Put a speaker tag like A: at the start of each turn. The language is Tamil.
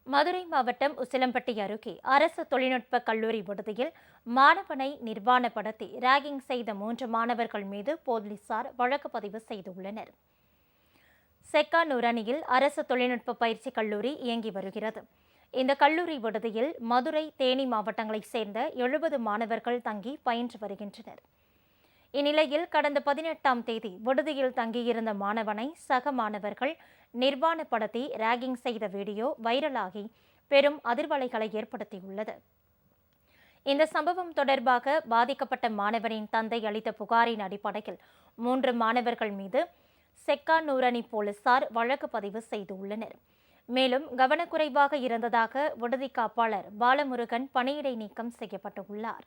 A: மதுரை மாவட்டம் உசிலம்பட்டி அருகே அரசு தொழில்நுட்ப கல்லூரி விடுதியில் மாணவனை நிர்வாணப்படுத்தி ராகிங் செய்த 3 மாணவர்கள் மீது போலீசார் வழக்கு பதிவு செய்துள்ளனர். செக்கானூரணியில் அரசு தொழில்நுட்ப பயிற்சி கல்லூரி இயங்கி வருகிறது. இந்த கல்லூரி விடுதியில் மதுரை, தேனி மாவட்டங்களைச் சேர்ந்த 70 மாணவர்கள் தங்கி பயின்று வருகின்றனர். இந்நிலையில் கடந்த 18ஆம் தேதி விடுதியில் தங்கியிருந்த மாணவனை சக மாணவர்கள் நிர்வாணப்படுத்தி ராகிங் செய்த வீடியோ வைரலாகி பெரும் அதிர்வலைகளை ஏற்படுத்தியுள்ளது. இந்த சம்பவம் தொடர்பாக பாதிக்கப்பட்ட மாணவனின் தந்தை அளித்த புகாரின் அடிப்படையில் 3 மாணவர்கள் மீது செக்கானூரணி போலீசார் வழக்கு பதிவு செய்துள்ளனர். மேலும் கவனக்குறைவாக இருந்ததாக விடுதி காப்பாளர் பாலமுருகன் பணியிடை நீக்கம் செய்யப்பட்டுள்ளார்.